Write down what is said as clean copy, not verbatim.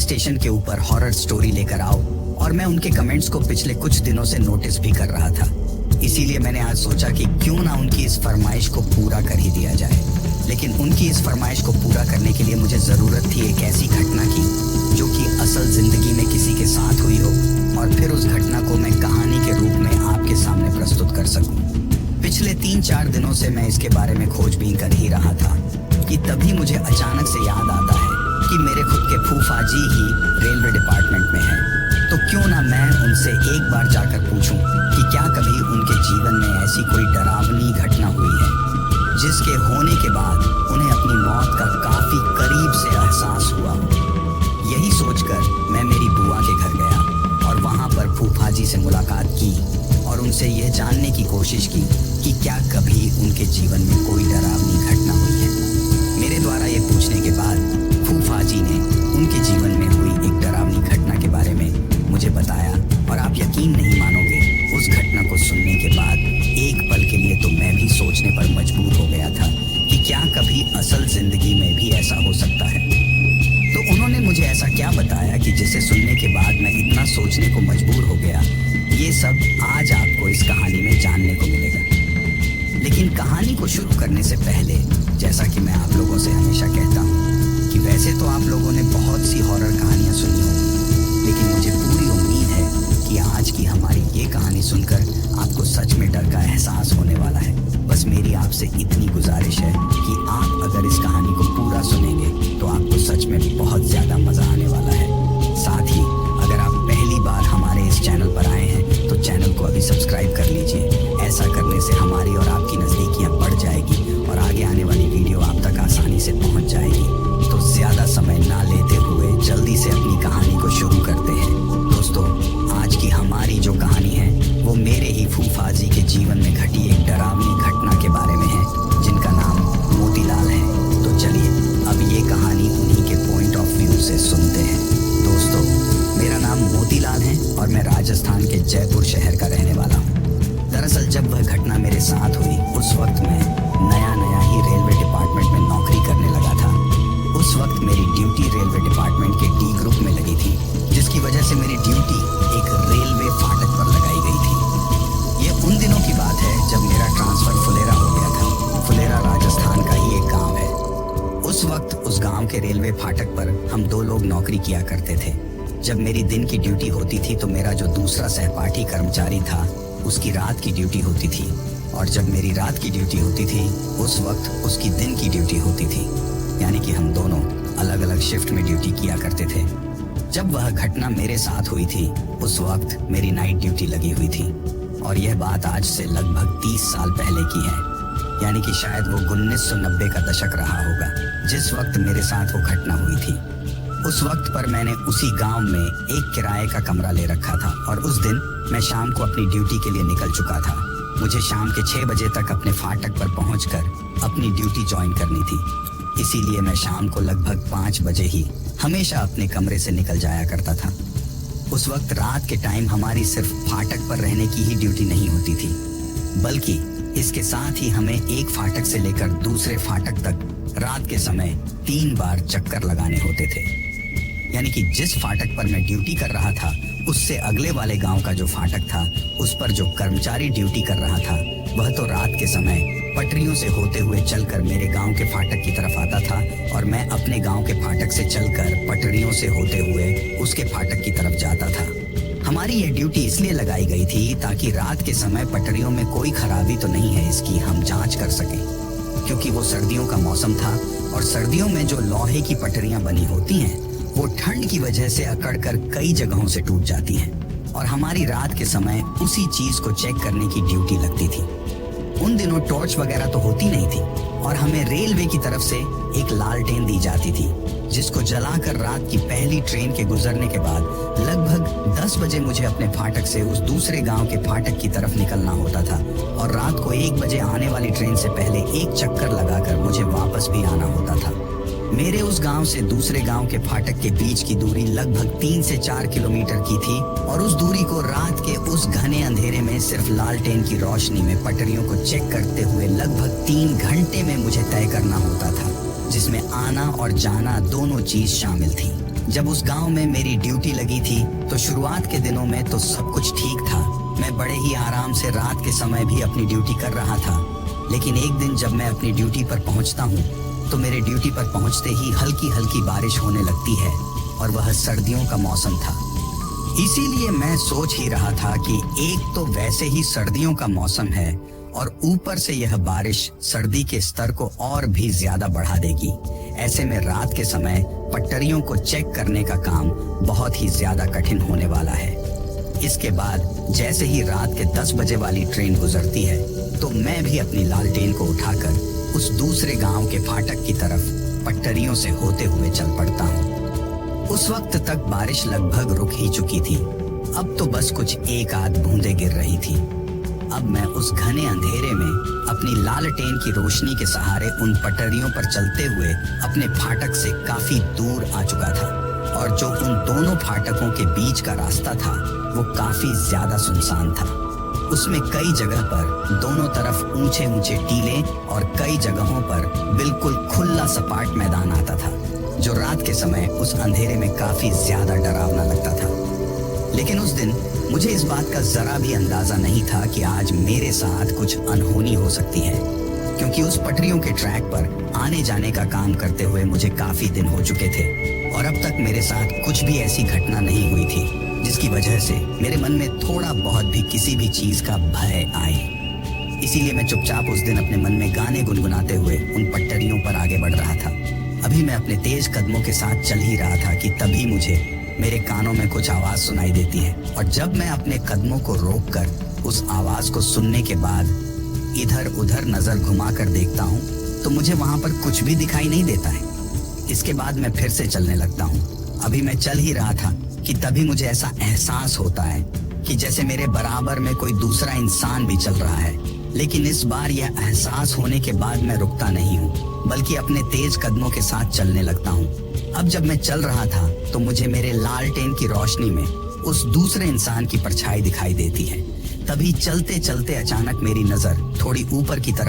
Station के ऊपर horror story लेकर आओ, और मैं उनके कमेंट्स को पिछले कुछ दिनों से नोटिस भी कर रहा था। इसीलिए मैंने आज सोचा कि क्यों ना उनकी इस फरमाइश को पूरा कर ही दिया जाए। लेकिन उनकी इस फरमाइश को पूरा करने के लिए मुझे ज़रूरत थी एक ऐसी घटना की जो कि असल ज़िंदगी में किसी के साथ हुई हो, और फिर उस घटना को मैं कहानी के रूप में आपके सामने प्रस्तुत कर सकूं। पिछले 3-4 दिनों से मैं इसके बारे में खोजबीन कर ही रहा था कि तभी मुझे अचानक से याद आता है कि मेरे खुद के फूफा जी ही रेलवे डिपार्टमेंट में हैं। तो क्यों ना मैं उनसे एक बार जाकर पूछूं कि क्या कभी उनके जीवन में ऐसी कोई डरावनी घटना हुई है जिसके होने के बाद उन्हें अपनी मौत का काफी करीब से एहसास हुआ। यही सोचकर मैं मेरी बुआ के घर गया और वहां पर फूफा जी से मुलाकात की और उनसे यह जानने की कोशिश की कि क्या कभी उनके जीवन में कोई डरावनी घटना हुई है। मेरे द्वारा ये पूछने के बाद फूफा जी ने उनके जीवन में हुई एक डरावनी घटना के बारे में मुझे बताया, और आप यकीन नहीं मानोगे, उस घटना को सुनने के बाद एक पल के लिए तो मैं भी सोचने पर मजबूर हो गया था कि क्या कभी असल जिंदगी में भी ऐसा हो सकता है। तो उन्होंने मुझे ऐसा क्या बताया कि जिसे सुनने के बाद मैं इतना सोचने को मजबूर हो गया। ये सब आज आपको इस कहानी में जानने को मिलेगा। लेकिन कहानी को शुरू करने से पहले, जैसा कि मैं आप लोगों से हमेशा कहता हूँ कि वैसे तो आप लोगों ने बहुत सी हॉरर कहानियाँ सुनी होंगी, लेकिन मुझे पूरी उम्मीद है कि आज की हमारी ये कहानी सुनकर आपको सच में डर का एहसास होने वाला है। बस मेरी आपसे इतनी गुजारिश है कि आप अगर इस कहानी को पूरा सुनेंगे तो आपको सच में बहुत ज़्यादा मज़ा आने वाला है। साथ ही अगर आप पहली बार हमारे इस चैनल पर आए हैं तो चैनल को अभी सब्सक्राइब कर लीजिए। ऐसा करने से हमारी और आपकी नज़दीकियाँ बढ़ जाएगी और आगे आने वाली वीडियो आप तक आसानी से पहुँच जाएगी। तो ज़्यादा समय ना लेते हुए जल्दी से अपनी कहानी को शुरू करते हैं। दोस्तों, आज की हमारी जो कहानी है वो मेरे ही फूफा जी के जीवन में घटी एक डरावनी घटना के बारे में है, जिनका नाम मोतीलाल है। तो चलिए अब ये कहानी उन्हीं के पॉइंट ऑफ व्यू से सुनते हैं। दोस्तों, मेरा नाम मोतीलाल है और मैं राजस्थान के जयपुर शहर का रहने वाला हूँ। दरअसल जब वह घटना मेरे साथ हुई उस वक्त मैं नया ही रेलवे डिपार्टमेंट में नौकरी करने लगा था। उस वक्त मेरी ड्यूटी रेलवे डिपार्टमेंट के डी ग्रुप में लगी थी, जिसकी वजह से मेरी ड्यूटी एक रेलवे फाटक पर लगाई गई थी। ये उन दिनों की बात है जब मेरा ट्रांसफर फुलेरा हो गया था। फुलेरा राजस्थान का ही एक गांव है। उस वक्त उस गांव के रेलवे फाटक पर हम 2 लोग नौकरी किया करते थे। जब मेरी दिन की ड्यूटी होती थी तो मेरा जो दूसरा सहपाठी कर्मचारी था उसकी रात की ड्यूटी होती थी, और जब मेरी रात की ड्यूटी होती थी उस वक्त उसकी दिन की ड्यूटी होती थी। यानी कि हम दोनों अलग अलग शिफ्ट में ड्यूटी किया करते थे। जब वह घटना मेरे साथ हुई थी उस वक्त मेरी नाइट ड्यूटी लगी हुई थी, और यह बात आज से लगभग 30 साल पहले की है। यानी कि शायद वो 1990 का दशक रहा होगा जिस वक्त मेरे साथ वो घटना हुई थी। उस वक्त पर मैंने उसी गांव में एक किराए का कमरा ले रखा था, और उस दिन मैं शाम को अपनी ड्यूटी के लिए निकल चुका था। मुझे शाम के 6 बजे तक अपने फाटक पर पहुंचकर अपनी ड्यूटी ज्वाइन करनी थी। इसीलिए मैं शाम को लगभग 5 बजे ही हमेशा अपने कमरे से निकल जाया करता था। उस वक्त रात के टाइम हमारी सिर्फ फाटक पर रहने की ही ड्यूटी नहीं होती थी, बल्कि इसके साथ ही हमें एक फाटक से लेकर दूसरे फाटक तक रात के समय 3 बार चक्कर लगाने होते थे। यानी कि जिस फाटक पर मैं ड्यूटी कर रहा था उससे अगले वाले गांव का जो फाटक था उस पर जो कर्मचारी ड्यूटी कर रहा था वह तो रात के समय पटरियों से होते हुए चलकर मेरे गांव के फाटक की तरफ आता था, और मैं अपने गांव के फाटक से चलकर पटरियों से होते हुए उसके फाटक की तरफ जाता था। हमारी यह ड्यूटी इसलिए लगाई गई थी ताकि रात के समय पटरियों में कोई खराबी तो नहीं है इसकी हम जांच कर सकें, क्योंकि वो सर्दियों का मौसम था और सर्दियों में जो लोहे की पटरियां बनी होती हैं वो ठंड की वजह से अकड़कर कई जगहों से टूट जाती हैं, और हमारी रात के समय उसी चीज को चेक करने की ड्यूटी लगती थी। उन दिनों टॉर्च वगैरह तो होती नहीं थी, और हमें रेलवे की तरफ से एक लालटेन दी जाती थी जिसको जलाकर रात की पहली ट्रेन के गुजरने के बाद लगभग 10 बजे मुझे अपने फाटक से उस दूसरे गांव के फाटक की तरफ निकलना होता था, और रात को 1 बजे आने वाली ट्रेन से पहले एक चक्कर लगाकर मुझे वापस भी आना होता था। मेरे उस गांव से दूसरे गांव के फाटक के बीच की दूरी लगभग 3 से 4 किलोमीटर की थी, और उस दूरी को रात के उस घने अंधेरे में सिर्फ लालटेन की रोशनी में पटरियों को चेक करते हुए लगभग 3 घंटे में मुझे तय करना होता था, जिसमें आना और जाना दोनों चीज शामिल थी। जब उस गांव में मेरी ड्यूटी लगी थी तो शुरुआत के दिनों में तो सब कुछ ठीक था। मैं बड़े ही आराम से रात के समय भी अपनी ड्यूटी कर रहा था। लेकिन एक दिन जब मैं अपनी ड्यूटी पर पहुंचता हूं तो मेरे ड्यूटी पर पहुंचते ही हल्की हल्की बारिश होने लगती है और वह सर्दियों का मौसम था। इसीलिए मैं सोच ही रहा था कि एक तो वैसे ही सर्दियों का मौसम है और ऊपर से यह बारिश सर्दी के स्तर को और भी ज्यादा बढ़ा देगी। ऐसे में रात के समय पटरियों को चेक करने का काम बहुत ही ज्यादा कठिन होने वाला है। इसके बाद जैसे ही रात के 10 बजे वाली ट्रेन गुजरती है तो मैं भी अपनी लालटेन को उठाकर उस दूसरे गांव के फाटक की तरफ पटरियों से होते हुए चल पड़ता हूँ। उस वक्त तक बारिश लगभग रुक ही चुकी थी। अब तो बस कुछ एक आध बूंदें गिर रही थी। अब मैं उस घने अंधेरे में अपनी लालटेन की रोशनी के सहारे उन पटरियों पर चलते हुए अपने फाटक से काफी दूर आ चुका था और जो उन दोनों फाटकों के बीच का रास्ता था वो काफी ज्यादा सुनसान था। उसमें कई जगह पर दोनों तरफ ऊंचे ऊंचे टीले और कई जगहों पर बिल्कुल खुला सपाट मैदान आता था जो रात के समय उस अंधेरे में काफी ज्यादा डरावना लगता था। लेकिन उस दिन मुझे इस बात का जरा भी अंदाजा नहीं था कि आज मेरे साथ कुछ अनहोनी हो सकती है, क्योंकि उस पटरियों के ट्रैक पर आने जाने का काम करते हुए मुझे काफी दिन हो चुके थे और अब तक मेरे साथ कुछ भी ऐसी घटना नहीं हुई थी जिसकी वजह से मेरे मन में थोड़ा बहुत भी किसी भी चीज का भय आए। इसीलिए मैं चुपचाप उस दिन अपने मन में गाने गुनगुनाते हुए उन पटरियों पर आगे बढ़ रहा था। अभी मैं अपने तेज कदमों के साथ चल ही रहा था कि तभी मुझे मेरे कानों में कुछ आवाज सुनाई देती है और जब मैं अपने कदमों को रोककर उस आवाज को सुनने के बाद इधर उधर नजर घुमाकर देखता हूँ तो मुझे वहां पर कुछ भी दिखाई नहीं देता है। इसके बाद मैं फिर से चलने लगता हूँ। अभी मैं चल ही रहा था कि तभी मुझे ऐसा एहसास होता है कि जैसे मेरे बराबर में कोई दूसरा इंसान भी चल रहा है। लेकिन इस बार यह एहसास होने के बाद मैं रुकता नहीं हूँ बल्कि अपने तेज कदमों के साथ चलने लगता हूँ। अब जब मैं चल रहा था तो मुझे मेरे लालटेन की रोशनी में उस दूसरे इंसान की परछाई दिखाई देती है। तभी चलते चलते अचानक मेरी नजर थोड़ी ऊपर की तरफ